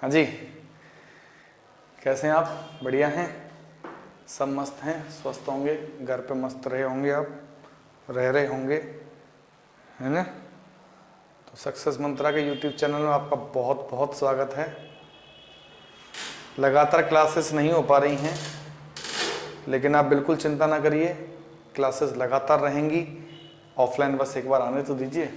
हाँ जी, कैसे हैं आप? बढ़िया हैं? सब मस्त हैं, स्वस्थ होंगे, घर पे मस्त रहे होंगे, आप रह रहे होंगे, है ना? तो सक्सेस मंत्रा के यूट्यूब चैनल में आपका बहुत बहुत स्वागत है। लगातार क्लासेस नहीं हो पा रही हैं, लेकिन आप बिल्कुल चिंता ना करिए, क्लासेस लगातार रहेंगी। ऑफलाइन बस एक बार आने तो दीजिए।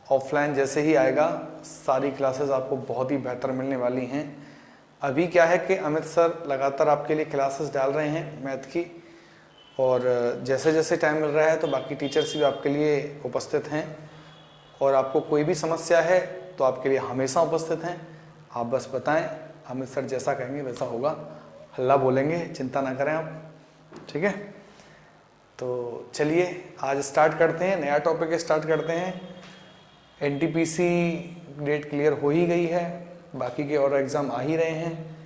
ऑफलाइन जैसे ही आएगा सारी क्लासेस आपको बहुत ही बेहतर मिलने वाली हैं। अभी क्या है कि अमित सर लगातार आपके लिए क्लासेस डाल रहे हैं मैथ की, और जैसे जैसे टाइम मिल रहा है तो बाकी टीचर्स भी आपके लिए उपस्थित हैं, और आपको कोई भी समस्या है तो आपके लिए हमेशा उपस्थित हैं। आप बस बताएं, अमित सर जैसा कहेंगे वैसा होगा, हल्ला बोलेंगे, चिंता ना करें आप, ठीक है? तो चलिए आज स्टार्ट करते हैं, नया टॉपिक स्टार्ट करते हैं। एनटीपीसी डेट क्लियर हो ही गई है, बाकी के और एग्ज़ाम आ ही रहे हैं,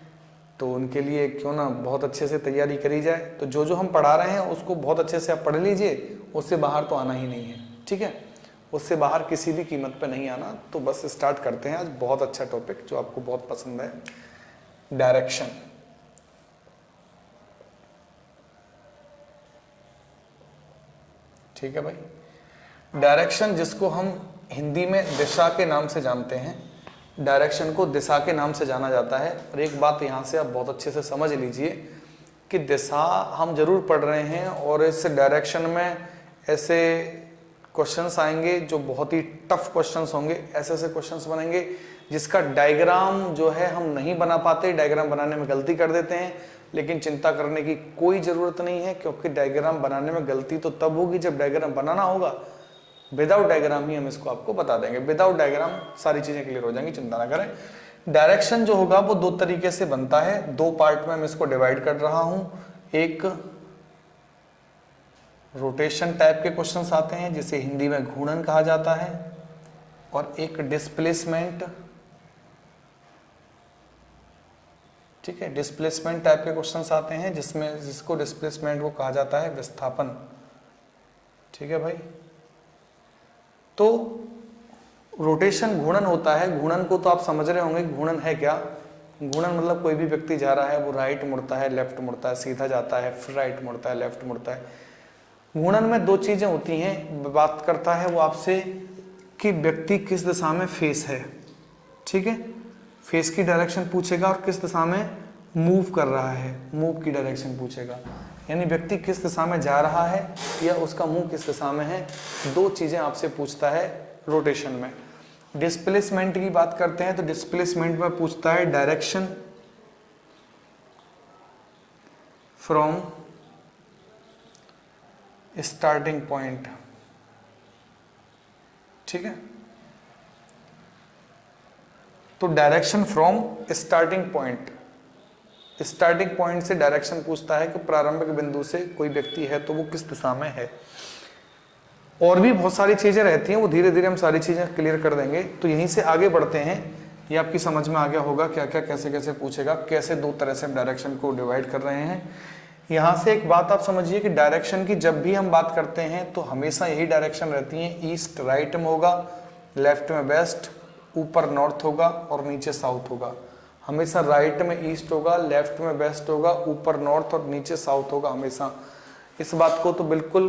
तो उनके लिए क्यों ना बहुत अच्छे से तैयारी करी जाए। तो जो जो हम पढ़ा रहे हैं उसको बहुत अच्छे से आप पढ़ लीजिए, उससे बाहर तो आना ही नहीं है, ठीक है? उससे बाहर किसी भी कीमत पे नहीं आना। तो बस स्टार्ट करते हैं आज बहुत अच्छा टॉपिक जो आपको बहुत पसंद है, डायरेक्शन। ठीक है भाई, डायरेक्शन जिसको हम हिंदी में दिशा के नाम से जानते हैं, डायरेक्शन को दिशा के नाम से जाना जाता है। और एक बात यहाँ से आप बहुत अच्छे से समझ लीजिए कि दिशा हम जरूर पढ़ रहे हैं, और इस डायरेक्शन में ऐसे क्वेश्चंस आएंगे जो बहुत ही टफ क्वेश्चंस होंगे। ऐसे ऐसे क्वेश्चंस बनेंगे जिसका डायग्राम जो है हम नहीं बना पाते, डायग्राम बनाने में गलती कर देते हैं। लेकिन चिंता करने की कोई ज़रूरत नहीं है, क्योंकि डायग्राम बनाने में गलती तो तब होगी जब डायग्राम बनाना होगा। विदाउट डायग्राम ही हम इसको आपको बता देंगे, विदाउट डायग्राम सारी चीज़ें क्लियर हो जाएंगी, चिंता ना करें। डायरेक्शन जो होगा वो दो तरीके से बनता है, दो पार्ट में मैं इसको डिवाइड कर रहा हूं। एक रोटेशन टाइप के क्वेश्चंस आते हैं जिसे हिंदी में घूर्णन कहा जाता है, और एक डिस्प्लेसमेंट, ठीक है, डिस्प्लेसमेंट टाइप के क्वेश्चंस आते हैं जिसको डिस्प्लेसमेंट को कहा जाता है विस्थापन। ठीक है भाई, तो रोटेशन घूर्णन होता है। घूर्णन को तो आप समझ रहे होंगे, घूर्णन है क्या? घूर्णन मतलब कोई भी व्यक्ति जा रहा है, वो राइट मुड़ता है, लेफ्ट मुड़ता है, सीधा जाता है, फिर राइट मुड़ता है, लेफ्ट मुड़ता है। घूर्णन में दो चीजें होती हैं, बात करता है वो आपसे कि व्यक्ति किस दिशा में फेस है, ठीक है? फेस की डायरेक्शन पूछेगा, और किस दिशा में मूव कर रहा है, मूव की डायरेक्शन पूछेगा। यानी व्यक्ति किस दिशा में जा रहा है या उसका मुंह किस दिशा में है, दो चीजें आपसे पूछता है रोटेशन में। डिस्प्लेसमेंट की बात करते हैं तो डिस्प्लेसमेंट में पूछता है डायरेक्शन फ्रॉम स्टार्टिंग पॉइंट, ठीक है? तो direction from starting point, starting point से डायरेक्शन पूछता है कि प्रारंभिक बिंदु से कोई व्यक्ति है तो वो किस दिशा में है। और भी बहुत सारी चीजें रहती हैं, वो धीरे धीरे हम सारी चीजें क्लियर कर देंगे। तो यहीं से आगे बढ़ते हैं, ये आपकी समझ में आ गया होगा क्या क्या कैसे कैसे पूछेगा, कैसे दो तरह से हम डायरेक्शन को डिवाइड कर रहे हैं। यहाँ से एक बात आप समझिए कि डायरेक्शन की जब भी हम बात करते हैं तो हमेशा यही डायरेक्शन रहती है, ईस्ट राइट में होगा, लेफ्ट में वेस्ट, ऊपर नॉर्थ होगा और नीचे साउथ होगा। हमेशा राइट में ईस्ट होगा, लेफ्ट में वेस्ट होगा, ऊपर नॉर्थ और नीचे साउथ होगा हमेशा। इस बात को तो बिल्कुल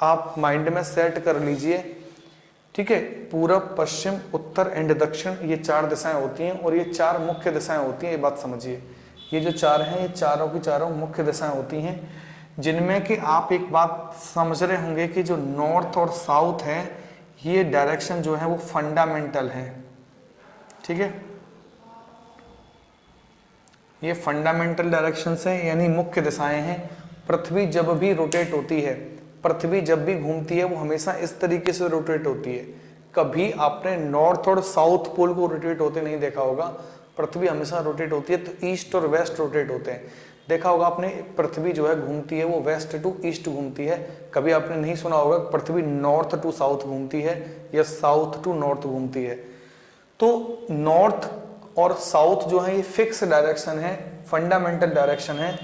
आप माइंड में सेट कर लीजिए, ठीक है? पूरब, पश्चिम, उत्तर एंड दक्षिण, ये चार दिशाएं होती हैं, और ये चार मुख्य दिशाएं होती हैं। ये बात समझिए, ये जो चार हैं ये चारों की चारों मुख्य दिशाएं होती हैं, जिनमें कि आप एक बात समझ रहे होंगे कि जो नॉर्थ और साउथ है, ये डायरेक्शन जो है वो फंडामेंटल है, ठीक है? ये फंडामेंटल डायरेक्शंस हैं, यानी मुख्य दिशाएं हैं। पृथ्वी जब भी रोटेट होती है, पृथ्वी जब भी घूमती है, वो हमेशा इस तरीके से रोटेट होती है। कभी आपने नॉर्थ और साउथ पोल को रोटेट होते नहीं देखा होगा। पृथ्वी हमेशा रोटेट होती है तो ईस्ट और वेस्ट रोटेट होते हैं। देखा होगा आपने, पृथ्वी जो है घूमती है वो वेस्ट टू ईस्ट घूमती है। कभी आपने नहीं सुना होगा पृथ्वी नॉर्थ टू साउथ घूमती है या साउथ टू नॉर्थ घूमती है। तो नॉर्थ और साउथ जो है ये फिक्स डायरेक्शन है, फंडामेंटल डायरेक्शन है।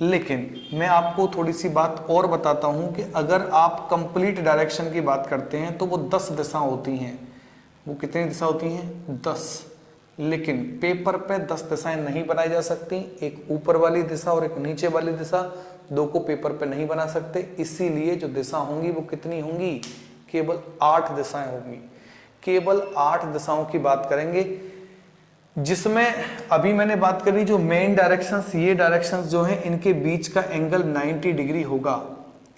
लेकिन मैं आपको थोड़ी सी बात और बताता हूं कि अगर आप कंप्लीट डायरेक्शन की बात करते हैं तो वो 10 दिशा होती हैं। वो कितनी दिशा होती हैं? 10। लेकिन पेपर पे 10 दिशाएं नहीं बनाई जा सकती, एक ऊपर वाली दिशा और एक नीचे वाली दिशा, दो को पेपर पे नहीं बना सकते। इसीलिए जो दिशा होंगी वो कितनी होंगी, केवल 8 दिशाएं होंगी। केवल 8 दिशाओं की बात करेंगे, जिसमें अभी मैंने बात करी जो मेन डायरेक्शंस, ये डायरेक्शंस जो हैं इनके बीच का एंगल 90 डिग्री होगा,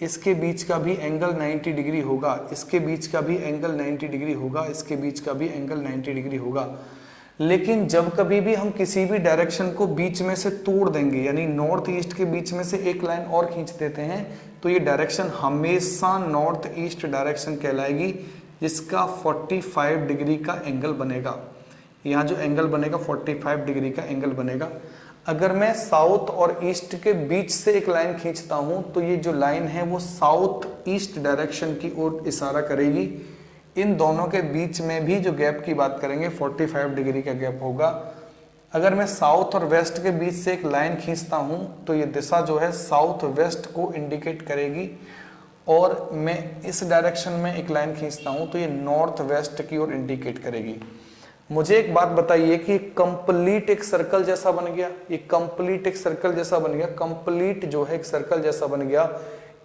इसके बीच का भी एंगल 90 डिग्री होगा, इसके बीच का भी एंगल 90 डिग्री होगा, इसके बीच का भी एंगल 90 डिग्री होगा। लेकिन जब कभी भी हम किसी भी डायरेक्शन को बीच में से तोड़ देंगे, यानी नॉर्थ ईस्ट के बीच में से एक लाइन और खींच देते हैं, तो ये डायरेक्शन हमेशा नॉर्थ ईस्ट डायरेक्शन कहलाएगी, जिसका 45 डिग्री का एंगल बनेगा। यहाँ जो एंगल बनेगा 45 डिग्री का एंगल बनेगा। अगर मैं साउथ और ईस्ट के बीच से एक लाइन खींचता हूं तो ये जो लाइन है वो साउथ ईस्ट डायरेक्शन की ओर इशारा करेगी। इन दोनों के बीच में भी जो गैप की बात करेंगे 45 डिग्री का गैप होगा। अगर मैं साउथ और वेस्ट के बीच से एक लाइन खींचता हूं तो ये दिशा जो है साउथ वेस्ट को इंडिकेट करेगी, और मैं इस डायरेक्शन में एक लाइन खींचता हूं तो ये नॉर्थ वेस्ट की ओर इंडिकेट करेगी। मुझे एक बात बताइए कि कंप्लीट एक सर्कल जैसा बन गया, ये कंप्लीट एक सर्कल जैसा बन गया, कंप्लीट जो है एक सर्कल जैसा बन गया।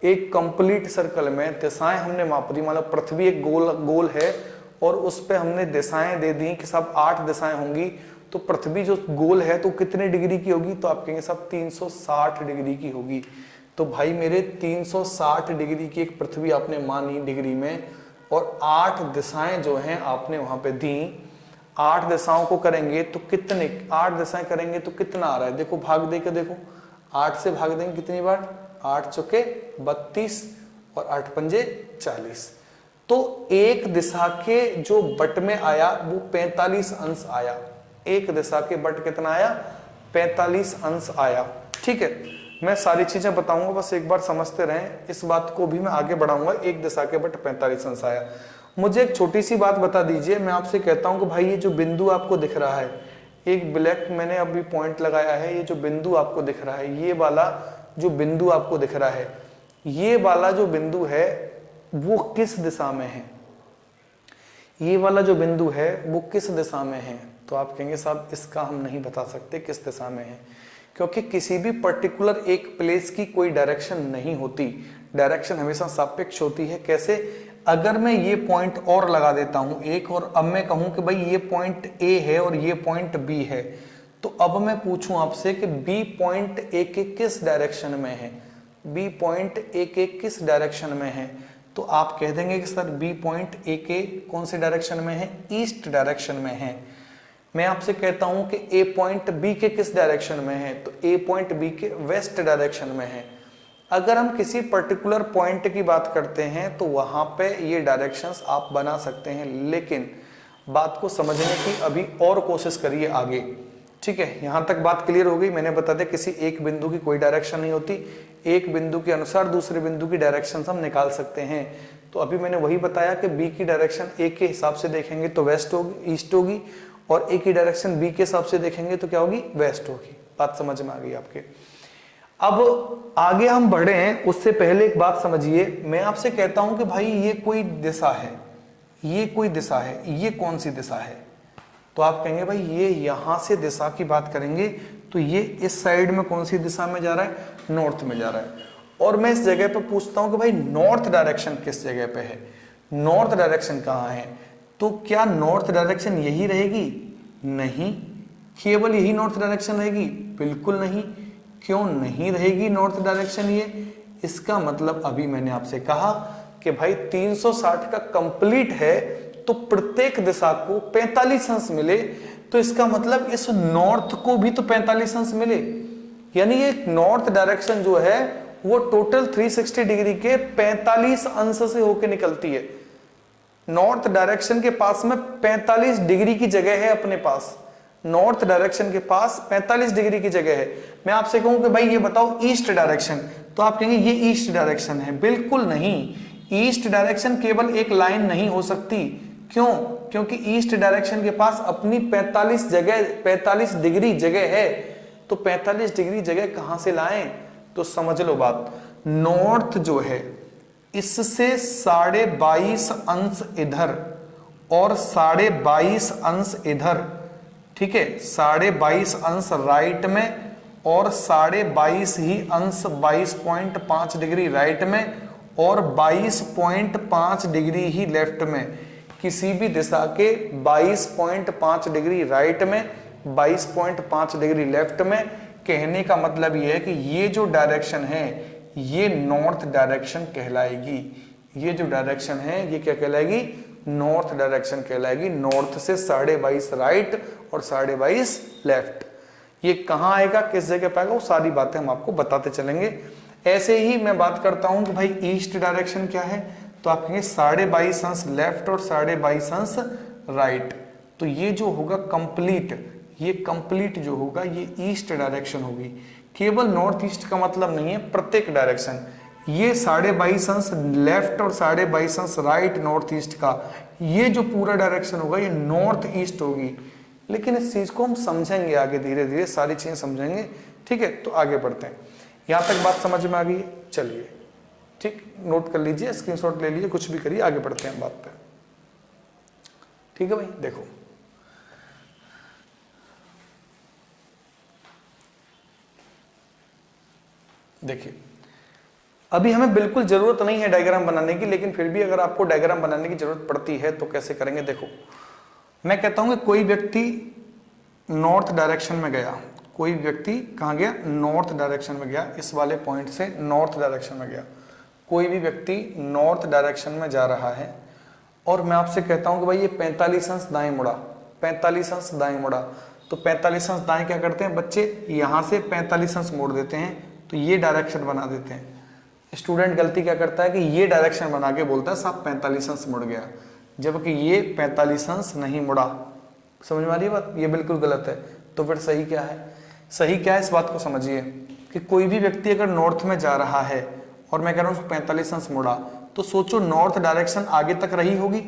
एक कंप्लीट सर्कल में दिशाएं हमने माप दी, मतलब पृथ्वी एक गोल है और उस पे हमने दिशाएं दे दी कि सब 8 दिशाएं होंगी, तो पृथ्वी जो गोल है तो कितने डिग्री की होगी, तो आप कहेंगे सब 360 डिग्री की होगी। तो भाई मेरे 360 डिग्री की एक पृथ्वी आपने मानी डिग्री में, और 8 दिशाएं जो हैं आपने वहां पे दी। 8 दिशाओं को करेंगे तो कितने, 8 दिशाएं करेंगे तो कितना आ रहा है, देखो भाग दे के देखो, 8 से भाग देंगे कितनी बार, 8 चौके 32 और 8 पंजे 40। तो एक दिशा के जो बट में आया वो 45 अंश आया। एक दिशा के बट कितना आया, 45 अंश आया। ठीक है, मैं सारी चीजें बताऊंगा, बस एक बार समझते रहें, इस बात को भी मैं आगे बढ़ाऊंगा। एक दिशा के बट 45 अंश आया। मुझे एक छोटी सी बात बता दीजिए, मैं आपसे कहता हूं कि भाई ये जो बिंदु आपको दिख रहा है, एक ब्लैक मैंने अभी पॉइंट लगाया है, ये जो बिंदु आपको दिख रहा है, ये वाला जो बिंदु आपको दिख रहा है, ये वाला जो बिंदु है वो किस दिशा में है, ये वाला जो बिंदु है वो किस दिशा में है। तो आप कहेंगे साहब इसका हम नहीं बता सकते किस दिशा में है, क्योंकि किसी भी पर्टिकुलर एक प्लेस की कोई डायरेक्शन नहीं होती, डायरेक्शन हमेशा सापेक्ष होती है। कैसे, अगर मैं ये पॉइंट और लगा देता हूं एक, और अब मैं कहूं कि भाई ये पॉइंट ए है और ये पॉइंट बी है, तो अब मैं पूछूं आपसे कि बी पॉइंट ए के किस डायरेक्शन में है, बी पॉइंट ए के किस डायरेक्शन में है, तो आप कह देंगे कि सर बी पॉइंट ए के कौन से डायरेक्शन में है, ईस्ट डायरेक्शन में है। मैं आपसे कहता हूं कि ए पॉइंट बी के किस डायरेक्शन में है, तो ए पॉइंट बी के वेस्ट डायरेक्शन में है। अगर हम किसी पर्टिकुलर पॉइंट की बात करते हैं तो वहां पे ये डायरेक्शंस आप बना सकते हैं, लेकिन बात को समझने की अभी और कोशिश करिए आगे। ठीक है, यहां तक बात क्लियर हो गई। मैंने बता दिया किसी एक बिंदु की कोई डायरेक्शन नहीं होती, एक बिंदु के अनुसार दूसरे बिंदु की डायरेक्शन हम निकाल सकते हैं। तो अभी मैंने वही बताया कि बी की डायरेक्शन ए के हिसाब से देखेंगे तो वेस्ट होगी, ईस्ट होगी, और ए की डायरेक्शन बी के हिसाब से देखेंगे तो क्या होगी, वेस्ट होगी। बात समझ में आ गई आपके। अब आगे हम बढ़े हैं उससे पहले एक बात समझिए, मैं आपसे कहता हूं कि भाई ये कोई दिशा है, ये कोई दिशा है, ये कौन सी दिशा है, तो आप कहेंगे भाई ये यहां से दिशा की बात करेंगे तो ये इस साइड में कौन सी दिशा में जा रहा है, नॉर्थ में जा रहा है। और मैं इस जगह पे पूछता हूं कि भाई नॉर्थ डायरेक्शन किस जगह पे है, नॉर्थ डायरेक्शन कहां है, तो क्या नॉर्थ डायरेक्शन यही रहेगी, नहीं, केवल यही नॉर्थ डायरेक्शन रहेगी, बिल्कुल नहीं। क्यों नहीं रहेगी नॉर्थ डायरेक्शन, ये इसका मतलब अभी मैंने आपसे कहा कि भाई 360 का कंप्लीट है तो प्रत्येक दिशा को 45 अंश मिले, तो इसका मतलब इस नॉर्थ को भी तो 45 अंश मिले, यानी ये नॉर्थ डायरेक्शन जो है वो टोटल 360 डिग्री के 45 अंश से होकर निकलती है। नॉर्थ डायरेक्शन के पास में 45 डिग्री की जगह है, अपने पास नॉर्थ डायरेक्शन के पास 45 डिग्री की जगह है। मैं आपसे कहूं कि भाई ये बताओ ईस्ट डायरेक्शन, तो आप कहेंगे ये ईस्ट डायरेक्शन है, बिल्कुल नहीं। ईस्ट डायरेक्शन केवल एक लाइन नहीं हो सकती, क्यों, क्योंकि ईस्ट डायरेक्शन के पास अपनी 45 डिग्री जगह है, तो 45 डिग्री जगह कहां से लाएं, तो समझ लो बात, नॉर्थ जो है इससे 22.5 अंश इधर और 22.5 अंश इधर, ठीक है, 22.5 अंश राइट में और 22.5 ही अंश 22.5 डिग्री राइट में और 22.5 डिग्री ही लेफ्ट में। किसी भी दिशा के 22.5 डिग्री राइट में, 22.5 डिग्री लेफ्ट में। कहने का मतलब यह है कि ये जो डायरेक्शन है ये नॉर्थ डायरेक्शन कहलाएगी। ये जो डायरेक्शन है ये क्या कहलाएगी? नॉर्थ डायरेक्शन कहलाएगी। नॉर्थ से 22.5 राइट और 22.5 लेफ्ट। ये कहाँ आएगा, किस जगह पाएगा, वो सारी बातें हम आपको बताते चलेंगे। ऐसे ही मैं बात करता हूं कि भाई ईस्ट डायरेक्शन क्या है, तो आप कहेंगे 22.5 अंश लेफ्ट और 22.5 अंश राइट। तो ये जो होगा कंप्लीट, ये कंप्लीट जो होगा ये ईस्ट डायरेक्शन होगी। केवल नॉर्थ ईस्ट का मतलब नहीं है, प्रत्येक डायरेक्शन। ये 22.5 अंश लेफ्ट और 22.5 अंश राइट नॉर्थ ईस्ट का, ये जो पूरा डायरेक्शन होगा ये नॉर्थ ईस्ट होगी। लेकिन इस चीज को हम समझेंगे आगे, धीरे धीरे सारी चीजें समझेंगे। ठीक है, तो आगे बढ़ते हैं। यहां तक बात समझ में आ गई है? चलिए ठीक, नोट कर लीजिए, स्क्रीनशॉट ले लीजिए, कुछ भी करिए, आगे बढ़ते हैं बात पे। ठीक है भाई, देखो देखिए, अभी हमें बिल्कुल जरूरत नहीं है डायग्राम बनाने की, लेकिन फिर भी अगर आपको डायग्राम बनाने की जरूरत पड़ती है तो कैसे करेंगे? देखो, मैं कहता हूं कि कोई व्यक्ति नॉर्थ डायरेक्शन में गया, कोई व्यक्ति कहां गया? नॉर्थ डायरेक्शन में गया, इस वाले पॉइंट से नॉर्थ डायरेक्शन में गया। कोई भी व्यक्ति नॉर्थ डायरेक्शन में जा रहा है और मैं आपसे कहता हूं कि भाई ये 45 अंश दाएं मुड़ा, 45 अंश दाएं मुड़ा। तो 45 अंश दाएं क्या करते हैं बच्चे? यहां से 45 अंश मोड़ देते हैं, तो ये डायरेक्शन बना देते हैं। स्टूडेंट गलती क्या करता है कि ये डायरेक्शन बना के बोलता है साहब 45 अंश मुड़ गया, जबकि ये 45 अंश नहीं मुड़ा। समझ में आ रही है बात? ये बिल्कुल गलत है। तो फिर सही क्या है? सही क्या है इस बात को समझिए कि कोई भी व्यक्ति अगर नॉर्थ में जा रहा है और मैं कह रहा हूँ 45 अंश मुड़ा, तो सोचो नॉर्थ डायरेक्शन आगे तक रही होगी,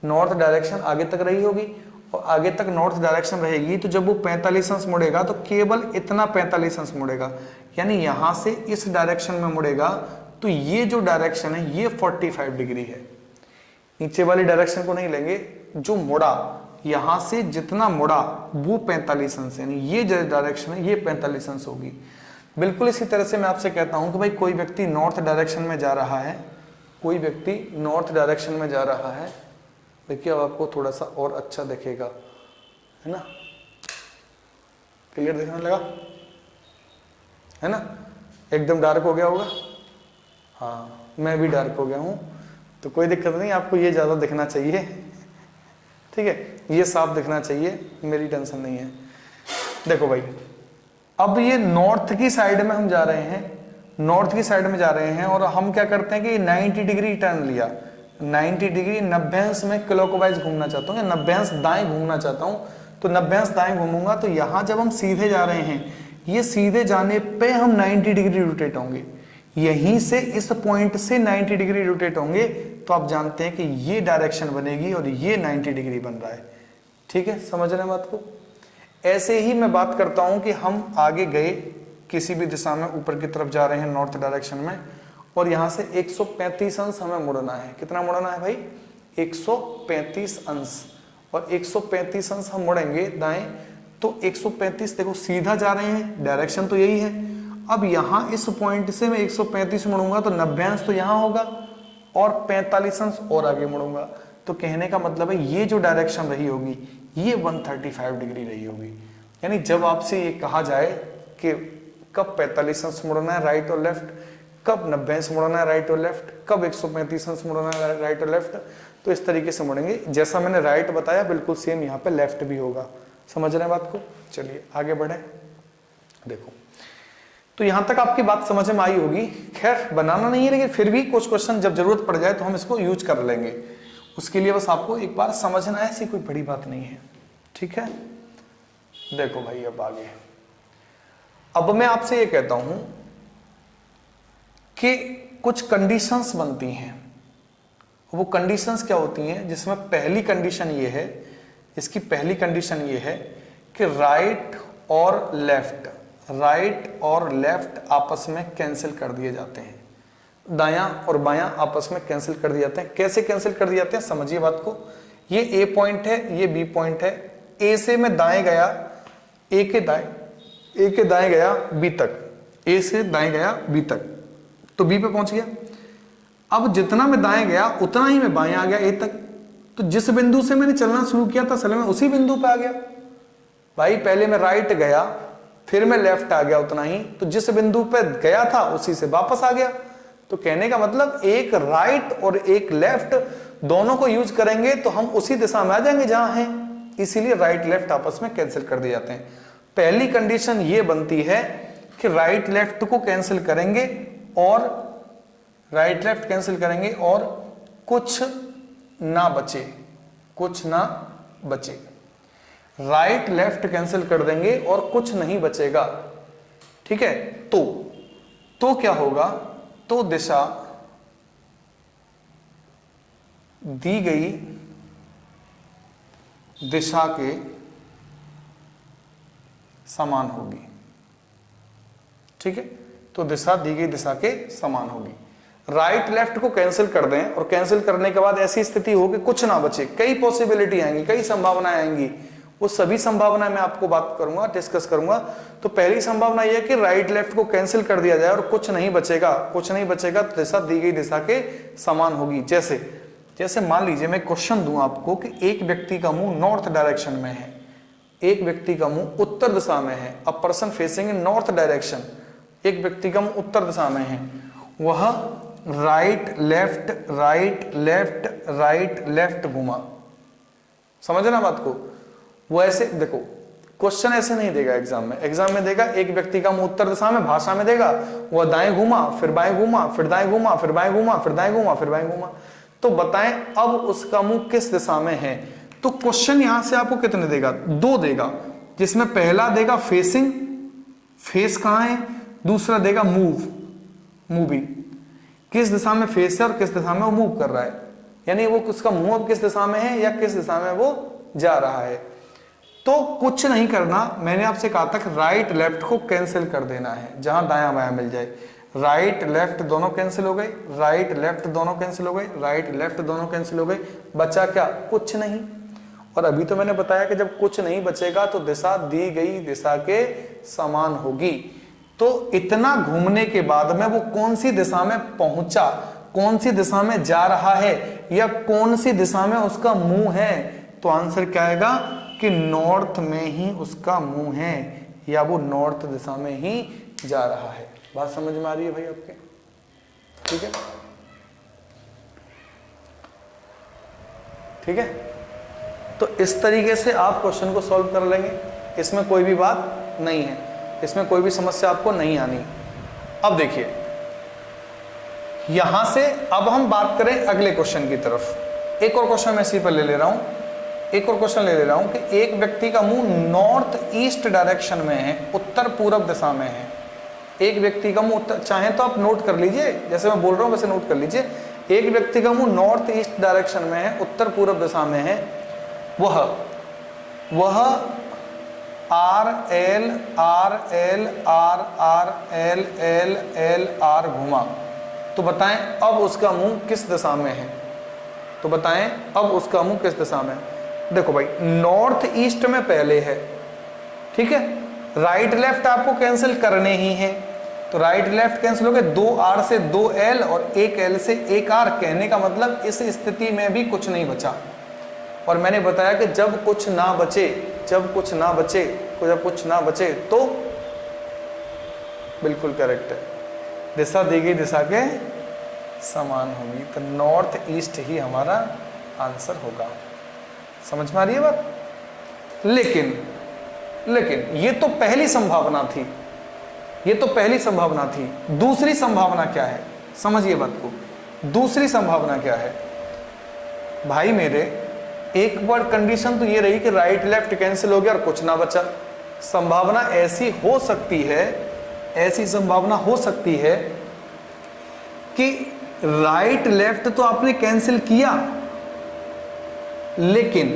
नॉर्थ डायरेक्शन आगे तक रही होगी, और आगे तक नॉर्थ डायरेक्शन रहेगी। तो जब वो 45 अंश मुड़ेगा तो केवल इतना 45 अंश मुड़ेगा, यानी यहां से इस डायरेक्शन में मुड़ेगा। तो ये जो डायरेक्शन है ये 45 डिग्री है। नीचे वाली डायरेक्शन को नहीं लेंगे, जो मुड़ा यहां से जितना मुड़ा वो 45 अंश, यानी ये जो डायरेक्शन है ये 45 अंश होगी। बिल्कुल इसी तरह से मैं आपसे कहता हूं कि भाई कोई व्यक्ति नॉर्थ डायरेक्शन में जा रहा है, कोई व्यक्ति नॉर्थ डायरेक्शन में जा रहा है। देखिए अब आपको थोड़ा सा और अच्छा दिखेगा, है ना? क्लियर दिखने लगा, है ना? एकदम डार्क हो गया होगा। हाँ, मैं भी डार्क हो गया हूं, तो कोई दिक्कत नहीं, आपको ये ज्यादा दिखना चाहिए। ठीक है, ये साफ दिखना चाहिए, मेरी टेंशन नहीं है। देखो भाई, अब ये नॉर्थ की साइड में हम जा रहे हैं, नॉर्थ की साइड में जा रहे हैं, और हम क्या करते हैं कि 90 डिग्री टर्न लिया, 90 डिग्री 90 अंश में क्लॉकवाइज घूमना चाहता हूँ या 90 अंश दाएं घूमना चाहता हूँ। तो 90 अंश दाएं घूमूंगा, तो यहाँ जब हम सीधे जा रहे हैं, ये सीधे जाने पे हम 90 डिग्री रोटेट होंगे, यहीं से इस पॉइंट से 90 डिग्री रोटेट होंगे। तो आप जानते हैं कि ये डायरेक्शन बनेगी और ये 90 डिग्री बन रहा है। ठीक है, समझ रहे हैं बात को? ऐसे ही मैं बात करता हूं कि हम आगे गए किसी भी दिशा में, ऊपर की तरफ जा रहे हैं नॉर्थ डायरेक्शन में, और यहां से 135 अंश हमें मुड़ना है। कितना मुड़ना है भाई? 135 अंश। और 135 अंश हम मुड़ेंगे दाएं, तो 135 देखो सीधा जा रहे हैं, डायरेक्शन तो यही है। अब यहां इस पॉइंट से मैं 135 मुड़ूंगा तो 90 अंश तो यहां होगा और 45 अंश और आगे मुड़ूंगा। तो कहने का मतलब है ये जो डायरेक्शन रही होगी ये 135 डिग्री रही होगी। यानी जब आपसे ये कहा जाए कि कब 45 अंश मुड़ना है राइट और लेफ्ट, कब 90 अंश मुड़ना है राइट और लेफ्ट, कब 135 अंश मुड़ना है राइट और लेफ्ट, तो इस तरीके से मुड़ेंगे। जैसा मैंने राइट बताया बिल्कुल सेम यहाँ पे लेफ्ट भी होगा। समझ रहे हैं बात को? चलिए आगे बढ़े। देखो, तो यहां तक आपकी बात समझ में आई होगी। खैर बनाना नहीं है, लेकिन फिर भी कुछ क्वेश्चन जब जरूरत पड़ जाए तो हम इसको यूज कर लेंगे। उसके लिए बस आपको एक बार समझना है, ऐसी कोई बड़ी बात नहीं है। ठीक है, देखो भाई अब आगे, अब मैं आपसे ये कहता हूं कि कुछ कंडीशंस बनती हैं। वो कंडीशंस क्या होती हैं? जिसमें पहली कंडीशन ये है, इसकी पहली कंडीशन ये है कि राइट और लेफ्ट आपस में कैंसिल कर दिए जाते हैं, दायां और बायां आपस में कैंसिल कर दिए जाते हैं। कैसे कैंसिल कर दिए जाते हैं समझिए बात को। ये ए पॉइंट है, ये बी पॉइंट है, ए से मैं दाएं गया, ए के दाएं गया बी तक, ए से दाएं गया बी तक, तो बी पे पहुंच गया। अब जितना मैं दाएं गया उतना ही मैं बाएं आ गया ए तक। तो जिस बिंदु से मैंने चलना शुरू किया था असल में उसी बिंदु पे आ गया। भाई पहले मैं राइट गया फिर मैं लेफ्ट आ गया उतना ही, तो जिस बिंदु पे गया था उसी से वापस आ गया। तो कहने का मतलब एक राइट और एक लेफ्ट दोनों को यूज करेंगे तो हम उसी दिशा में आ जाएंगे जहां हैं, इसीलिए राइट लेफ्ट आपस में कैंसिल कर दिए जाते हैं। पहली कंडीशन ये बनती है कि राइट लेफ्ट को कैंसिल करेंगे और राइट लेफ्ट कैंसिल करेंगे और कुछ ना बचे, कुछ ना बचे। राइट लेफ्ट कैंसिल कर देंगे और कुछ नहीं बचेगा, ठीक है। तो क्या होगा, तो दिशा दी गई दिशा के समान होगी, ठीक है। तो दिशा दी गई दिशा के समान होगी। राइट लेफ्ट को कैंसिल कर दें और कैंसिल करने के बाद ऐसी स्थिति हो कि कुछ ना बचे, कई पॉसिबिलिटी आएंगी, कई संभावनाएं आएंगी। वो सभी संभावनाएं मैं आपको बात करूंगा, डिस्कस करूंगा। तो पहली संभावना यह है कि राइट लेफ्ट को कैंसिल कर दिया जाए और कुछ नहीं बचेगा, कुछ नहीं बचेगा तो दिशा दी गई दिशा के समान होगी। जैसे मान लीजिए मैं क्वेश्चन दूं आपको कि एक व्यक्ति का मुंह नॉर्थ डायरेक्शन में है, एक व्यक्ति का मुंह उत्तर दिशा में है, a person facing in north direction, एक व्यक्ति का मुंह उत्तर दिशा में है, वह right left right left right left घुमा। समझना बात को। वो ऐसे देखो, क्वेश्चन ऐसे नहीं देगा एग्जाम में देगा एक व्यक्ति का मुंह उत्तर दिशा में, भाषा में देगा वह दाएं घूमा फिर बाएं घूमा फिर दाएं घूमा फिर बाएं घूमा फिर दाएं घूमा फिर बाएं घूमा। तो बताएं अब उसका मुंह किस दिशा में है। तो क्वेश्चन यहां से आपको कितने देगा, 2 देगा, जिसमें पहला देगा फेसिंग, फेस कहां है, दूसरा देगा मूविंग, किस दिशा में फेस है और किस दिशा में वो मूव कर रहा है, यानी वो उसका मुंह अब किस दिशा में है या किस दिशा में वो जा रहा है। तो कुछ नहीं करना, मैंने आपसे कहा था कि राइट लेफ्ट को कैंसिल कर देना है, जहां दायां बायां मिल जाए। राइट लेफ्ट दोनों कैंसिल हो गए, राइट लेफ्ट दोनों कैंसिल हो गए, राइट लेफ्ट दोनों कैंसिल हो गए, बचा क्या, कुछ नहीं। और अभी तो मैंने बताया कि जब कुछ नहीं बचेगा तो दिशा दी गई दिशा के समान होगी। तो इतना घूमने के बाद में वो कौन सी दिशा में पहुंचा, कौन सी दिशा में जा रहा है या कौन सी दिशा में उसका मुंह है, तो आंसर क्या आएगा कि नॉर्थ में ही उसका मुंह है या वो नॉर्थ दिशा में ही जा रहा है। बात समझ में आ रही है भाई आपके, ठीक है, ठीक है। तो इस तरीके से आप क्वेश्चन को सॉल्व कर लेंगे, इसमें कोई भी बात नहीं है, इसमें कोई भी समस्या आपको नहीं आनी। अब देखिए यहां से अब हम बात करें अगले क्वेश्चन की तरफ। एक और क्वेश्चन मैं इसी पर ले ले रहा हूं, एक और क्वेश्चन ले ले रहा हूं कि एक व्यक्ति का मुंह नॉर्थ ईस्ट डायरेक्शन में है, उत्तर पूर्व दिशा में है। एक व्यक्ति का मुंह, चाहे तो आप नोट कर लीजिए, जैसे मैं बोल रहा हूं वैसे नोट कर लीजिए। एक व्यक्ति का मुंह नॉर्थ ईस्ट डायरेक्शन में है, उत्तर पूर्व दिशा में है, वह are L R L R R L L L R घुमा। तो बताएं अब उसका मुंह किस दिशा में है, तो बताएं अब उसका मुंह किस दिशा में है। देखो भाई नॉर्थ ईस्ट में पहले है, ठीक है, राइट लेफ्ट आपको कैंसिल करने ही है, तो राइट लेफ्ट कैंसिल हो गए, 2R से 2L और 1L से 1R। कहने का मतलब इस स्थिति में भी कुछ नहीं बचा। और मैंने बताया कि जब कुछ ना बचे, जब कुछ ना बचे, जब कुछ ना बचे तो बिल्कुल करेक्ट है, दिशा दी गई दिशा के समान होगी, तो नॉर्थ ईस्ट ही हमारा आंसर होगा। समझ में आ रही है बात। लेकिन ये तो पहली संभावना थी, ये तो पहली संभावना थी। दूसरी संभावना क्या है, समझिए बात को। दूसरी संभावना क्या है भाई मेरे, एक बार कंडीशन तो ये रही कि राइट लेफ्ट कैंसिल हो गया और कुछ ना बचा। संभावना ऐसी हो सकती है, ऐसी संभावना हो सकती है कि राइट लेफ्ट तो आपने कैंसिल किया, लेकिन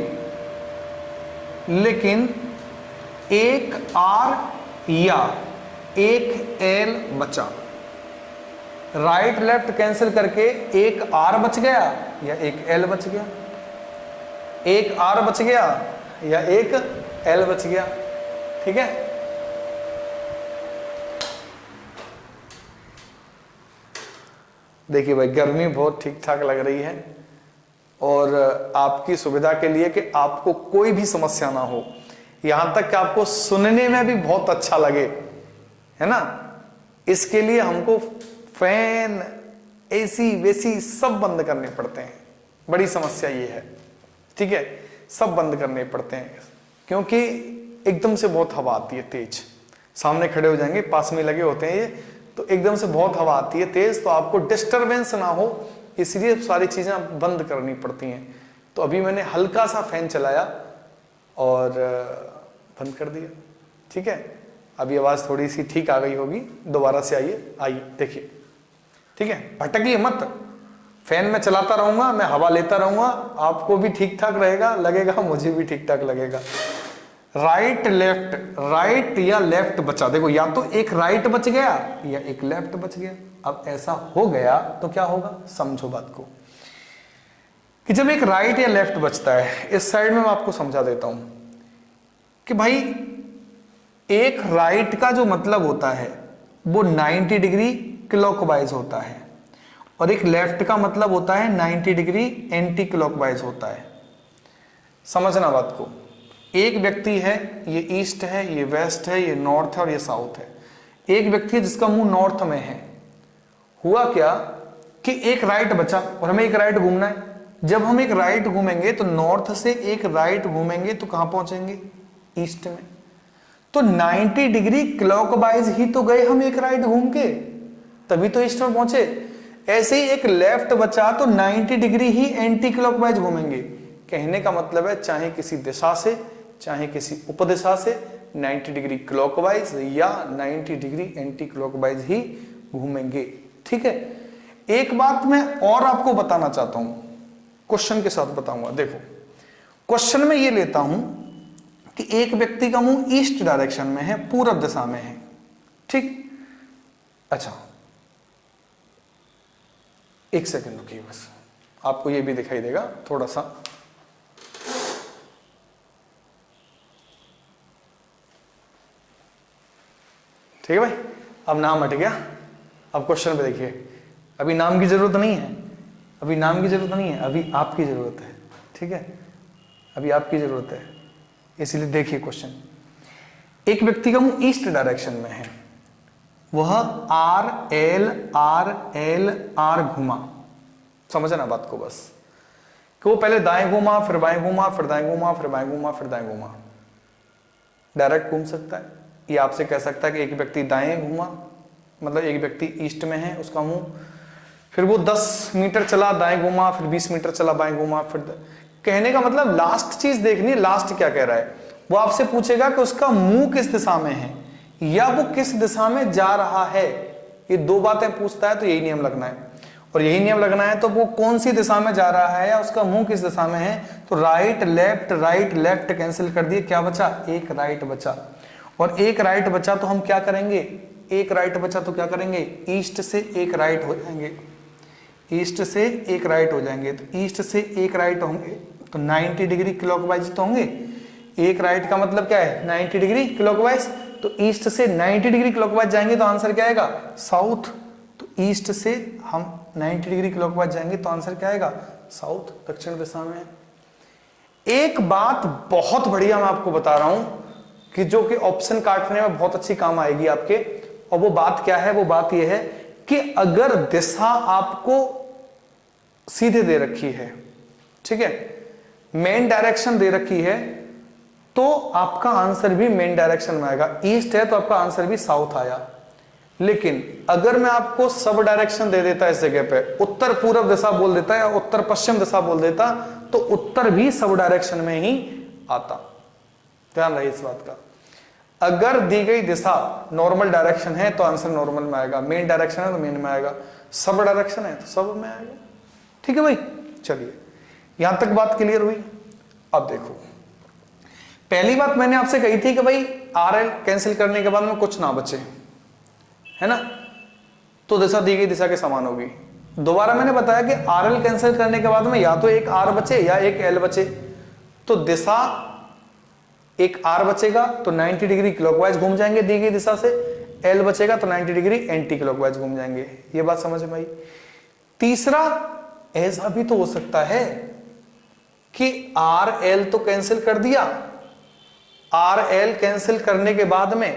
एक R या एक L बचा। राइट लेफ्ट कैंसिल करके एक R बच गया या एक L बच गया, एक R बच गया या एक एल बच गया। ठीक है, देखिए भाई गर्मी बहुत ठीक ठाक लग रही है और आपकी सुविधा के लिए कि आपको कोई भी समस्या ना हो, यहां तक कि आपको सुनने में भी बहुत अच्छा लगे, है ना, इसके लिए हमको फैन एसी वेसी सब बंद करने पड़ते हैं। बड़ी समस्या ये है। ठीक है, सब बंद करने पड़ते हैं क्योंकि एकदम से बहुत हवा आती है तेज। सामने खड़े हो जाएंगे, पास में लगे होते हैं ये, तो एकदम से बहुत हवा आती है तेज, तो आपको डिस्टरबेंस ना हो इसलिए सारी चीजें बंद करनी पड़ती हैं। तो अभी मैंने हल्का सा फैन चलाया और बंद कर दिया। ठीक है, अभी आवाज थोड़ी सी ठीक आ गई होगी, दोबारा से आइए देखिए। ठीक है, भटकिए मत, फैन में चलाता रहूंगा, मैं हवा लेता रहूंगा, आपको भी ठीक ठाक रहेगा, लगेगा मुझे भी ठीक ठाक लगेगा। राइट लेफ्ट, राइट या लेफ्ट बचा, देखो या तो एक राइट बच गया या एक लेफ्ट बच गया। अब ऐसा हो गया तो क्या होगा, समझो बात को, कि जब एक राइट या लेफ्ट बचता है, इस साइड में मैं आपको समझा देता हूं कि भाई एक राइट का जो मतलब होता है वो 90 डिग्री क्लॉकवाइज होता है और एक लेफ्ट का मतलब होता है 90 डिग्री एंटी क्लॉकवाइज होता है। समझना बात को, एक व्यक्ति है, ये ईस्ट है, ये वेस्ट है, ये नॉर्थ है और ये साउथ है। एक व्यक्ति है जिसका मुंह नॉर्थ में है। हुआ क्या कि एक राइट बचा और हमें एक राइट घूमना है। जब हम एक राइट घूमेंगे तो नॉर्थ से एक राइट घूमेंगे तो कहां पहुंचेंगे, ईस्ट में। तो 90 डिग्री क्लॉकवाइज ही तो गए हम एक राइट घूम के, तभी तो ईस्ट में पहुंचे। ऐसे ही एक लेफ्ट बचा तो 90 डिग्री ही एंटी क्लॉकवाइज घूमेंगे। कहने का मतलब है चाहे किसी दिशा से चाहे किसी उपदिशा से 90 डिग्री क्लॉकवाइज या 90 डिग्री एंटी क्लॉकवाइज ही घूमेंगे। ठीक है, एक बात मैं और आपको बताना चाहता हूं, क्वेश्चन के साथ बताऊंगा। देखो क्वेश्चन में ये लेता हूं कि एक व्यक्ति का मुंह ईस्ट डायरेक्शन में है, पूरब दिशा में है। ठीक, अच्छा एक सेकंड रुकिए बस, आपको ये भी दिखाई देगा थोड़ा सा। ठीक है भाई, अब नाम हट गया, अब क्वेश्चन पे देखिए। अभी नाम की जरूरत नहीं है, अभी नाम की जरूरत नहीं है, अभी आपकी जरूरत है। ठीक है, अभी आपकी जरूरत है, इसलिए देखिए क्वेश्चन। एक व्यक्ति का मुंह ईस्ट डायरेक्शन में है, वह आर एल आर घुमा। समझना बात को बस, कि वो पहले दाएं घूमा, फिर बाएं घूमा, फिर दाएं घूमा, फिर बाएं घूमा, फिर दाएं घूमा। डायरेक्ट घूम सकता है, ये आपसे कह सकता है कि एक व्यक्ति दाएं घूमा, मतलब एक व्यक्ति ईस्ट में है उसका मुंह, फिर वो 10 मीटर चला दाएं घूमा, फिर 20 मीटर चला बाएं घूमा, फिर कहने का मतलब लास्ट चीज देखनी है, लास्ट क्या कह रहा है। वो आपसे पूछेगा कि उसका मुंह किस दिशा में है या वो किस दिशा में जा रहा है। ये दो बातें पूछता है तो यही नियम लगना है, और यही नियम लगना है तो वो कौन सी दिशा में जा रहा है या उसका मुंह किस दिशा में है। तो राइट लेफ्ट कैंसिल कर दिए, क्या बचा, एक राइट बचा। और एक राइट बचा तो हम क्या करेंगे, एक राइट बचा तो क्या करेंगे, ईस्ट से एक राइट हो जाएंगे, ईस्ट से एक राइट हो जाएंगे। तो ईस्ट से एक राइट होंगे तो 90 डिग्री क्लॉकवाइज तो होंगे। एक राइट का मतलब क्या है, 90 डिग्री क्लॉकवाइज। तो ईस्ट से 90 डिग्री क्लॉकवाइज जाएंगे तो आंसर क्या आएगा, साउथ। तो ईस्ट से हम 90 डिग्री क्लॉकवाइज जाएंगे तो आंसर क्या आएगा, साउथ, दक्षिण दिशा में। एक बात बहुत बढ़िया मैं आपको बता रहा हूं कि जो कि ऑप्शन काटने में बहुत अच्छी काम आएगी आपके, और वो बात क्या है, वो बात यह है कि अगर दिशा आपको सीधे दे रखी है, ठीक है, मेन डायरेक्शन दे रखी है, तो आपका आंसर भी मेन डायरेक्शन में आएगा। ईस्ट है तो आपका आंसर भी साउथ आया। लेकिन अगर मैं आपको सब डायरेक्शन दे देता इस जगह पे, उत्तर पूर्व दिशा बोल देता या उत्तर पश्चिम दिशा बोल देता, तो उत्तर भी सब डायरेक्शन में ही आता। ध्यान रहे इस बात का। अगर दी गई दिशा नॉर्मल डायरेक्शन है तो आंसर नॉर्मल में आएगा, मेन डायरेक्शन है तो मेन में आएगा, सब डायरेक्शन है तो सब में आएगा। ठीक है भाई, चलिए यहां तक बात क्लियर हुई। अब देखो, पहली बात मैंने आपसे कही थी कि भाई आरएल कैंसिल करने के बाद में कुछ ना बचे, है ना, तो दिशा दी गई दिशा के समान होगी। दोबारा मैंने बताया कि आरएल कैंसिल करने के बाद में या तो एक आर बचे या एक एल बचे। तो दिशा एक आर बचेगा तो 90 डिग्री क्लॉकवाइज घूम जाएंगे दी गई दिशा से, एल बचेगा तो 90 डिग्री एंटी क्लॉकवाइज घूम जाएंगे। ये बात समझ में आई। तीसरा, ऐसा भी तो हो सकता है कि आर एल तो कैंसिल कर दिया, आर एल कैंसिल करने के बाद में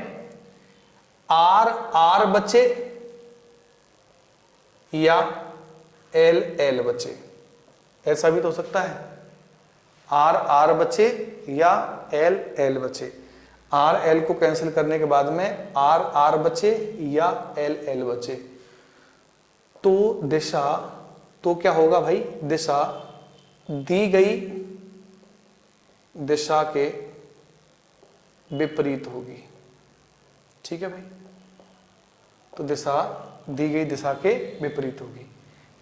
आर आर बचे या एल एल बचे, ऐसा भी तो हो सकता है। आर आर बचे या एल एल बचे, आर एल को कैंसिल करने के बाद में आर आर बचे या एल एल बचे, तो दिशा तो क्या होगा भाई, दिशा दी गई दिशा के विपरीत होगी। ठीक है भाई, तो दिशा दी गई दिशा के विपरीत होगी।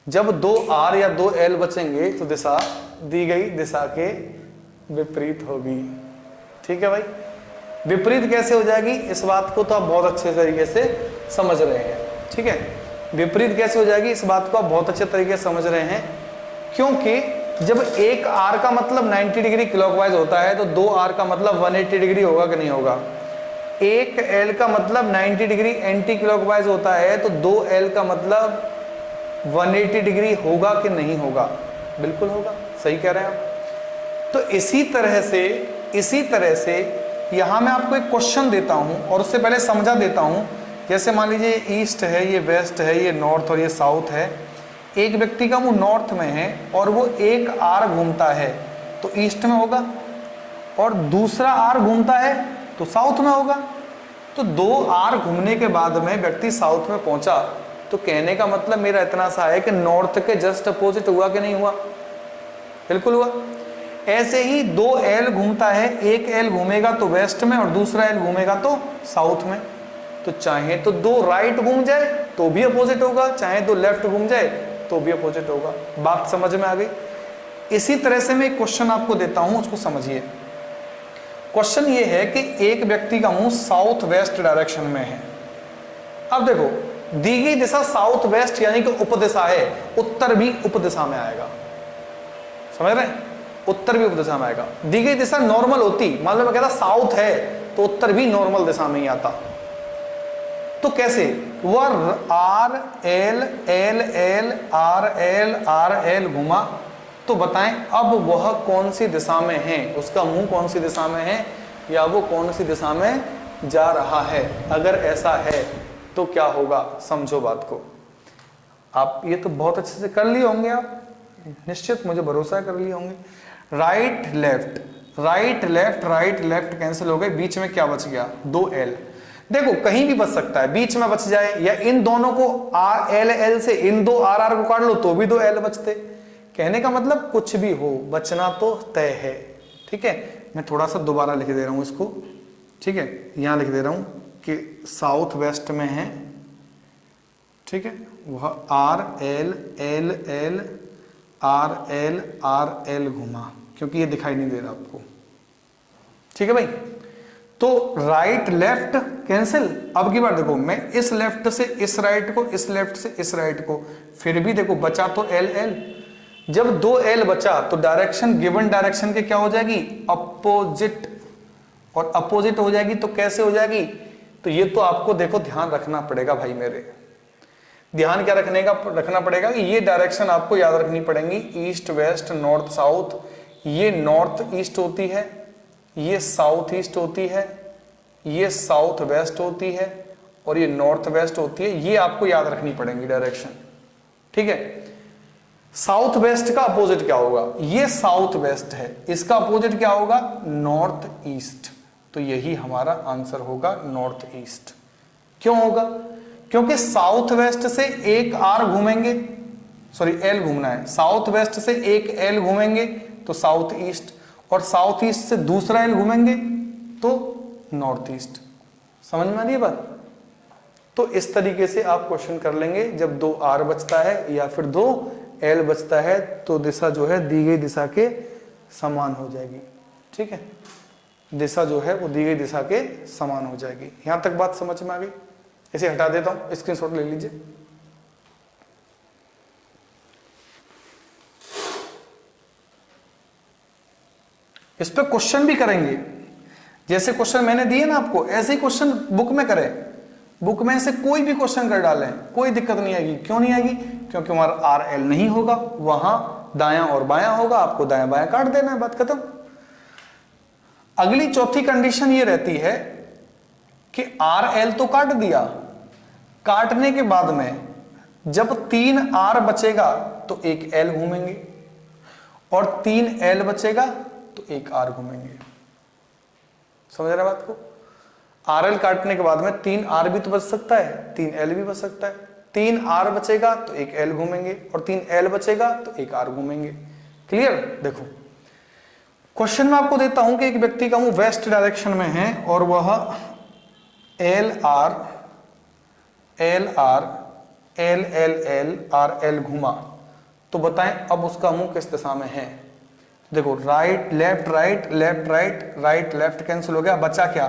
जब दो आर या दो एल बचेंगे तो दिशा दी गई दिशा के विपरीत होगी। ठीक है भाई, विपरीत कैसे हो जाएगी, इस बात को तो आप बहुत अच्छे तरीके से समझ रहे हैं। ठीक है, विपरीत कैसे हो जाएगी इस बात को आप बहुत अच्छे तरीके से समझ रहे हैं, क्योंकि जब एक आर का मतलब 90 डिग्री क्लॉकवाइज होता है तो दो आर का मतलब 180 डिग्री होगा कि नहीं होगा। एक एल का मतलब 90 डिग्री एंटी क्लॉकवाइज होता है तो दो एल का मतलब 180 डिग्री होगा कि नहीं होगा, बिल्कुल होगा, सही कह रहे हैं आप। तो इसी तरह से यहां मैं आपको एक क्वेश्चन देता हूं और उससे पहले समझा देता हूं। जैसे मान लीजिए ये ईस्ट है, ये वेस्ट है, ये नॉर्थ और ये साउथ है। एक व्यक्ति का मुंह नॉर्थ में है और वो एक आर घूमता है तो ईस्ट में होगा, और दूसरा आर घूमता है तो साउथ में होगा। तो दो आर घूमने के बाद में व्यक्ति साउथ में पहुंचा, तो कहने का मतलब मेरा इतना सा है कि नॉर्थ के जस्ट अपोजिट हुआ कि नहीं हुआ, बिल्कुल हुआ। ऐसे ही दो एल घूमता है, एक एल घूमेगा तो वेस्ट में और दूसरा एल घूमेगा तो साउथ में। तो चाहे तो दो राइट घूम जाए तो भी अपोजिट होगा, चाहे दो लेफ्ट घूम जाए तो भी अपोजिट होगा। बात समझ में आ गई। इसी तरह से मैं एक क्वेश्चन आपको देता हूं, उसको समझिए। क्वेश्चन ये है कि एक व्यक्ति का मुंह साउथ वेस्ट डायरेक्शन में है। अब देखो, दी गई दिशा साउथ वेस्ट यानी कि उपदिशा है, उत्तर भी उपदिशा में आएगा, समझ रहे हैं, उत्तर भी उपदिशा में आएगा। दी गई दिशा नॉर्मल होती, मान लो मैं कहता साउथ है तो उत्तर भी नॉर्मल दिशा में ही आता। तो कैसे, वह R L L L R L R L घुमा, तो बताएं अब वह कौन सी दिशा में है, उसका मुंह कौन सी दिशा में है या वो कौन सी दिशा में जा रहा है। अगर ऐसा है तो क्या होगा, समझो बात को। आप ये तो बहुत अच्छे से कर लिए होंगे, आप निश्चित, मुझे भरोसा कर लिए होंगे। Right left right left right left cancel हो गए, बीच में क्या बच गया, दो एल। देखो कहीं भी बच सकता है, बीच में बच जाए या इन दोनों को आर एल एल से इन दो आर आर को काट लो तो भी दो एल बचते। कहने का मतलब कुछ भी हो, बचना तो तय है। ठीक है, मैं थोड़ा सा दोबारा लिख दे रहा हूं इसको। ठीक है, यहां लिख दे रहा हूं कि साउथ वेस्ट में है, ठीक है, वह R L L L R L घुमा, क्योंकि ये दिखाई नहीं दे रहा आपको। ठीक है भाई, तो राइट लेफ्ट कैंसिल। अब की बार देखो, मैं इस लेफ्ट से इस राइट को, इस लेफ्ट से इस राइट को, फिर भी देखो बचा तो एल एल। जब दो एल बचा तो डायरेक्शन, गिवन डायरेक्शन के क्या हो जाएगी, अपोजिट, और अपोजिट हो जाएगी तो कैसे हो जाएगी, तो ये तो आपको देखो ध्यान रखना पड़ेगा भाई मेरे। ध्यान क्या रखना पड़ेगा कि ये डायरेक्शन आपको याद रखनी पड़ेगी, ईस्ट वेस्ट नॉर्थ साउथ। ये नॉर्थ ईस्ट होती है, ये साउथ ईस्ट होती है, ये साउथ वेस्ट होती है और ये नॉर्थ वेस्ट होती है। ये आपको याद रखनी पड़ेगी डायरेक्शन। ठीक है, साउथ वेस्ट का अपोजिट क्या होगा, ये साउथ वेस्ट है, इसका अपोजिट क्या होगा, नॉर्थ ईस्ट। तो यही हमारा आंसर होगा, नॉर्थ ईस्ट। क्यों होगा, क्योंकि साउथ वेस्ट से एक आर घूमेंगे, सॉरी एल घूमना है, साउथ वेस्ट से एक एल घूमेंगे तो साउथ ईस्ट, और साउथ ईस्ट से दूसरा एल घूमेंगे तो नॉर्थ ईस्ट। समझ में आ रही है बात। तो इस तरीके से आप क्वेश्चन कर लेंगे। जब दो आर बचता है या फिर दो एल बचता है तो दिशा जो है दी गई दिशा के समान हो जाएगी। ठीक है, दिशा जो है वो दी गई दिशा के समान हो जाएगी। यहां तक बात समझ में आ गई। इसे हटा देता हूं, स्क्रीनशॉट ले लीजिए। इस पे क्वेश्चन भी करेंगे। जैसे क्वेश्चन मैंने दिए ना आपको, ऐसे ही क्वेश्चन बुक में करें, बुक में से कोई भी क्वेश्चन कर डालें, कोई दिक्कत नहीं आएगी। क्यों नहीं आएगी? क्योंकि हमारा आर एल नहीं होगा, वहां दायां और बायां होगा, आपको दायां बायां काट देना है, बात खत्म। अगली चौथी कंडीशन ये रहती है कि आर एल तो काट दिया, काटने के बाद में जब 3 आर बचेगा तो एक एल घूमेंगे, और 3 एल बचेगा तो एक आर घूमेंगे। समझ रहे बात को? आर एल काटने के बाद में 3 आर भी तो बच सकता है, 3 एल भी बच सकता है। 3 आर बचेगा तो एक एल घूमेंगे, और 3 एल बचेगा तो एक आर घूमेंगे। क्लियर? देखो क्वेश्चन में आपको देता हूं कि एक व्यक्ति का मुंह वेस्ट डायरेक्शन में है और वह L R L R L L L R L घुमा, तो बताएं अब उसका मुंह किस दिशा में है। देखो right left right left right right left cancel हो गया, बचा क्या?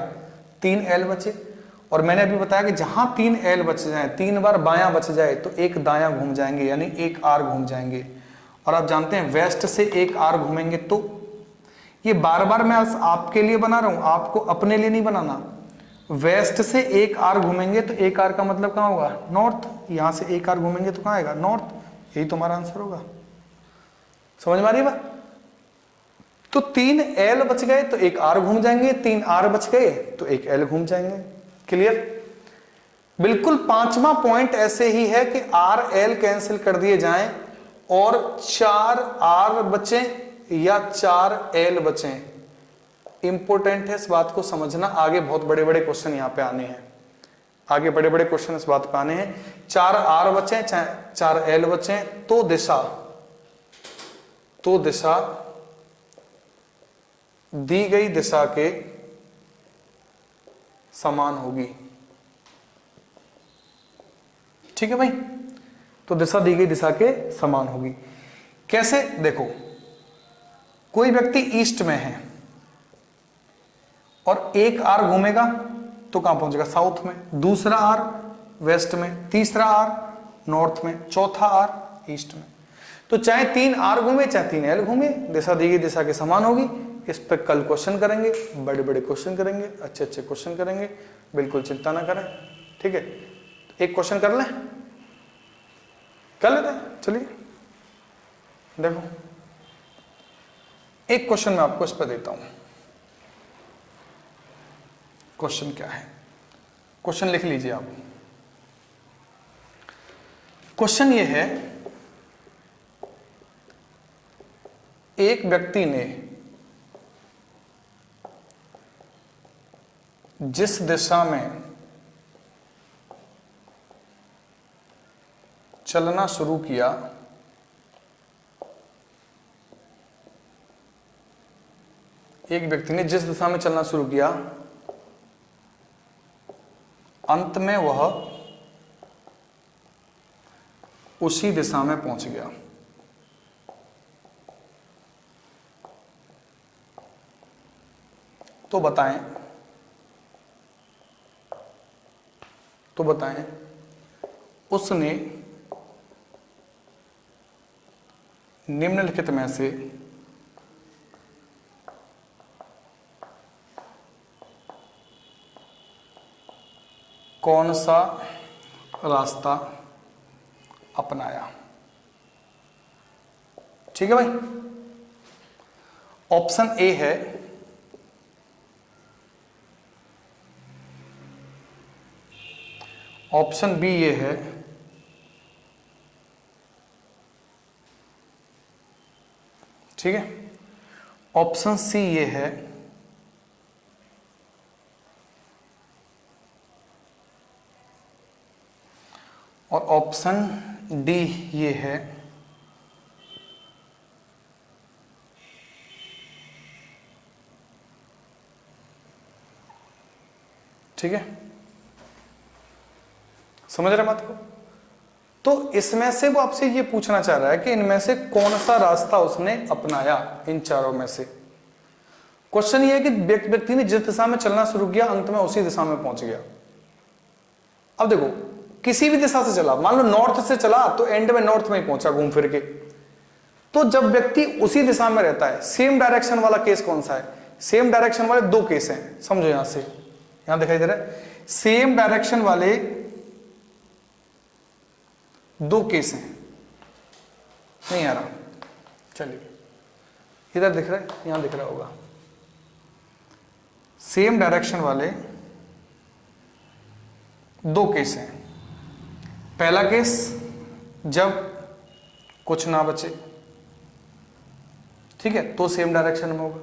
3 एल बचे। और मैंने अभी बताया कि जहां 3 एल बच जाए, 3 बार बायां बच जाए तो एक दायां घूम जाएंगे, यानी एक आर घूम जाएंगे। और आप जानते हैं वेस्ट से एक आर घूमेंगे, तो ये बार बार मैं आपके लिए बना रहा हूं, आपको अपने लिए नहीं बनाना। वेस्ट से एक आर घूमेंगे तो एक आर का मतलब कहां होगा? नॉर्थ। यहां से एक आर घूमेंगे तो कहां आएगा? नॉर्थ। यही तुम्हारा आंसर होगा। समझ में आ रही है बात? तो 3 एल बच गए तो एक आर घूम जाएंगे, 3 आर बच गए तो एक एल घूम जाएंगे। क्लियर? बिल्कुल 5वां पॉइंट ऐसे ही है कि आर एल कैंसिल कर दिए जाएं और 4 आर बचे या 4 एल बचे। इंपॉर्टेंट है इस बात को समझना, आगे बहुत बड़े बड़े क्वेश्चन यहां पे आने हैं, आगे बड़े बड़े क्वेश्चन इस बात पे आने हैं। 4 आर बचे, 4 एल बचे, तो दिशा दी गई दिशा के समान होगी। ठीक है भाई? तो दिशा दी गई दिशा के समान होगी। कैसे? देखो कोई व्यक्ति ईस्ट में है और एक आर घूमेगा तो कहां पहुंचेगा? साउथ में। दूसरा आर वेस्ट में, तीसरा आर नॉर्थ में, चौथा आर ईस्ट में। तो चाहे 3 आर घूमे चाहे 3 एल घूमे, दिशा दी गई दिशा के समान होगी। इस पर कल क्वेश्चन करेंगे, बड़े बड़े क्वेश्चन करेंगे, अच्छे अच्छे क्वेश्चन करेंगे, बिल्कुल चिंता ना करें। ठीक है? एक क्वेश्चन कर लें, कर लेते हैं। चलिए देखो एक क्वेश्चन मैं आपको इस पर देता हूं। क्वेश्चन क्या है? क्वेश्चन लिख लीजिए आप। क्वेश्चन ये है, एक व्यक्ति ने जिस दिशा में चलना शुरू किया एक व्यक्ति ने जिस दिशा में चलना शुरू किया, अंत में वह उसी दिशा में पहुंच गया। तो बताएं उसने निम्नलिखित में से कौन सा रास्ता अपनाया? ठीक है भाई? ऑप्शन ए है ऑप्शन बी ये है, ठीक है, ऑप्शन सी ये है, और ऑप्शन डी ये है। ठीक है? समझ रहे बात को? तो इसमें से वो आपसे ये पूछना चाह रहा है कि इनमें से कौन सा रास्ता उसने अपनाया, इन चारों में से। क्वेश्चन ये है कि व्यक्ति ने जिस दिशा में चलना शुरू किया अंत में उसी दिशा में पहुंच गया। अब देखो किसी भी दिशा से चला, मान लो नॉर्थ से चला तो एंड में नॉर्थ में ही पहुंचा घूम फिर के। तो जब व्यक्ति उसी दिशा में रहता है, सेम डायरेक्शन वाला केस कौन सा है? सेम डायरेक्शन वाले दो केस हैं, समझो यहां से, यहां दिखाई दे रहा है, सेम डायरेक्शन वाले दो केस हैं, नहीं आ रहा, चलिए इधर दिख रहा है, यहां दिख रहा होगा, सेम डायरेक्शन वाले दो केस हैं। पहला केस जब कुछ ना बचे, ठीक है, तो सेम डायरेक्शन में होगा।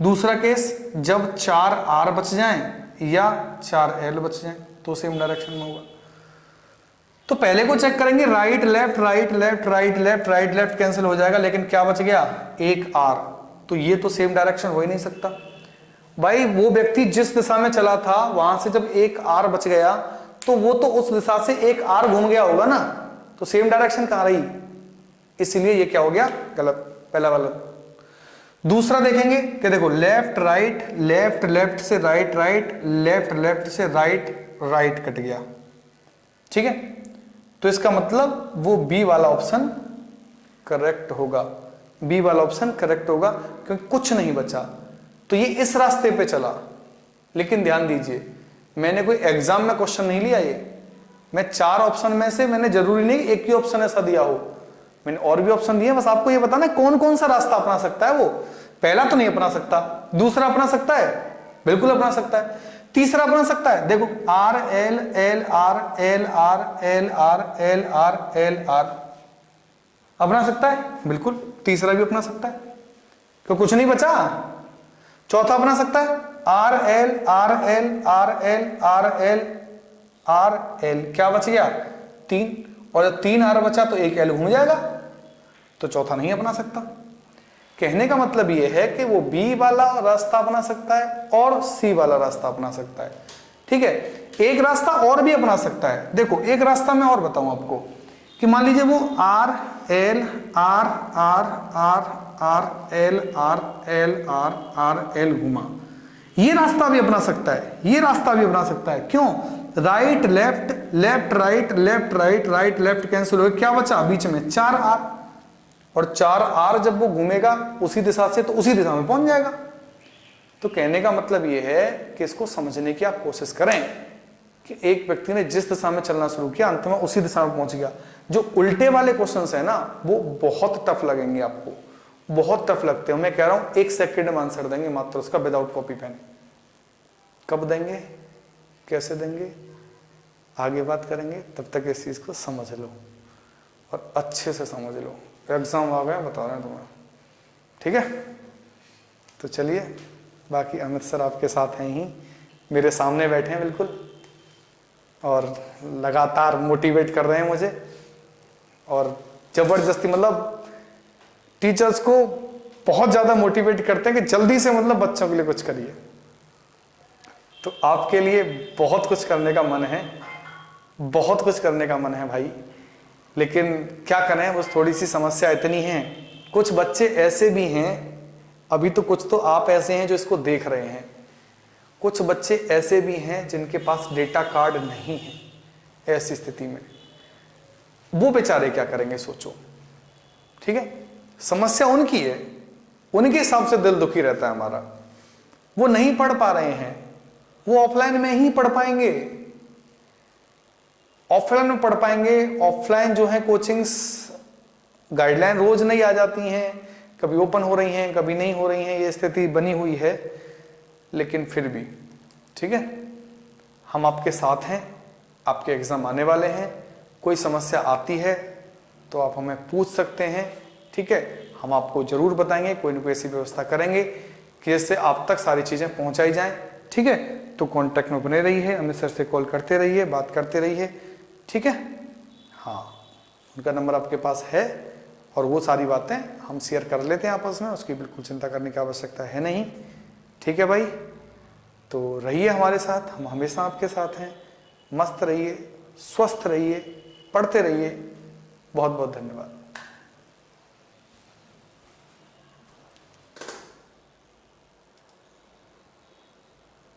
दूसरा केस जब 4r बच जाएं या 4l बच जाएं तो सेम डायरेक्शन में होगा। तो पहले को चेक करेंगे, right left right left right left right left cancel हो जाएगा, लेकिन क्या बच गया, एक r, तो ये तो सेम डायरेक्शन हो ही नहीं सकता भाई। वो व्यक्ति जिस दिशा में चला था वहां से जब एक r बच गया तो वो तो उस दिशा से एक r घूम गया होगा ना, तो सेम डायरेक्शन कहां रही, इसलिए ये क्या हो गया, गलत, पहला वाला। दूसरा देखेंगे कि देखो लेफ्ट राइट लेफ्ट लेफ्ट से राइट राइट लेफ्ट लेफ्ट से राइट राइट कट गया, ठीक है, तो इसका मतलब वो बी वाला ऑप्शन करेक्ट होगा, बी वाला ऑप्शन करेक्ट होगा क्योंकि कुछ नहीं बचा, तो ये इस रास्ते पे चला। लेकिन ध्यान दीजिए, मैंने कोई एग्जाम में क्वेश्चन नहीं लिया, ये मैं 4 ऑप्शन में से मैंने जरूरी नहीं एक ही ऑप्शन ऐसा दिया हो, मैंने और भी ऑप्शन दिए, बस आपको ये बताना कौन कौन सा रास्ता अपना सकता है। वो पहला तो नहीं अपना सकता, दूसरा अपना सकता है, बिल्कुल अपना सकता है, तीसरा अपना सकता है, देखो R L L R L R L R L R L are अपना सकता है, बिल्कुल, तीसरा भी अपना सकता है, तो कुछ नहीं बचा। चौथा अपना सकता है are L R L R L R L R L, क्या बच गया, 3, और जब 3 आर बचा तो एक एल घूम जाएगा, तो चौथा नहीं अपना सकता। कहने का मतलब यह है कि वो बी वाला रास्ता अपना सकता है और सी वाला रास्ता अपना सकता है, ठीक है। एक रास्ता और भी अपना सकता है, देखो एक रास्ता मैं और बताऊं आपको कि मान लीजिए वो R L R R R R L R L R R L घुमा, ये रास्ता भी अपना सकता है, ये रास्ता भी अपना सकता है। क्यों, right left left right left right right left cancel हो गया, क्या बचा बीच में 4r, और 4r जब वो घूमेगा उसी दिशा से तो उसी दिशा में पहुंच जाएगा। तो कहने का मतलब ये है कि इसको समझने की आप कोशिश करें कि एक व्यक्ति ने जिस दिशा में चलना शुरू किया अंत में उसी दिशा में पहुंच गया। जो उल्टे वाले क्वेश्चंस है ना वो बहुत टफ लगेंगे आपको, बहुत टफ लगते हैं, मैं कह रहा हूं 1 सेकंड में आंसर देंगे मात्र उसका, विदाउट कॉपी पेन। कब देंगे, कैसे देंगे, आगे बात करेंगे, तब तक इस चीज को समझ लो और अच्छे से समझ लो, एग्जाम आ गया बता रहे हैं तुम्हें, ठीक है। तो चलिए, बाकी अमित सर आपके साथ हैं ही, मेरे सामने बैठे हैं बिल्कुल, और लगातार मोटिवेट कर रहे हैं मुझे, और जबरदस्ती मतलब टीचर्स को बहुत ज्यादा मोटिवेट करते हैं कि जल्दी से मतलब बच्चों के लिए कुछ करिए। तो आपके लिए बहुत कुछ करने का मन है, बहुत कुछ करने का मन है भाई, लेकिन क्या करें, बस थोड़ी सी समस्या इतनी है, कुछ बच्चे ऐसे भी हैं, अभी तो कुछ तो आप ऐसे हैं जो इसको देख रहे हैं, कुछ बच्चे ऐसे भी हैं जिनके पास डेटा कार्ड नहीं है। ऐसी स्थिति में वो बेचारे क्या करेंगे सोचो, ठीक है। समस्या उनकी है, उनके हिसाब से दिल दुखी रहता है हमारा, वो नहीं पढ़ पा रहे हैं, वो ऑफलाइन में ही पढ़ पाएंगे, ऑफलाइन में पढ़ पाएंगे। ऑफलाइन जो है कोचिंग्स गाइडलाइन रोज नहीं आ जाती हैं, कभी ओपन हो रही हैं कभी नहीं हो रही हैं, ये स्थिति बनी हुई है, लेकिन फिर भी ठीक है, हम आपके साथ हैं, आपके एग्जाम आने वाले हैं, कोई समस्या आती है तो आप हमें पूछ सकते हैं, ठीक है, हम आपको जरूर बताएंगे, कोई ना कोई ऐसी व्यवस्था करेंगे कि जिससे आप तक सारी चीजें पहुंचाई जाएं, ठीक है। तो कांटेक्ट में बने रहिए, अमित सर से कॉल करते रहिए, बात करते रहिए, ठीक है। हाँ, उनका नंबर आपके पास है और वो सारी बातें हम शेयर कर लेते हैं आपस में, उसकी बिल्कुल चिंता करने की आवश्यकता है नहीं, ठीक है भाई। तो रहिए हमारे साथ, हम हमेशा आपके साथ हैं, मस्त रहिए, स्वस्थ रहिए, पढ़ते रहिए। बहुत बहुत धन्यवाद।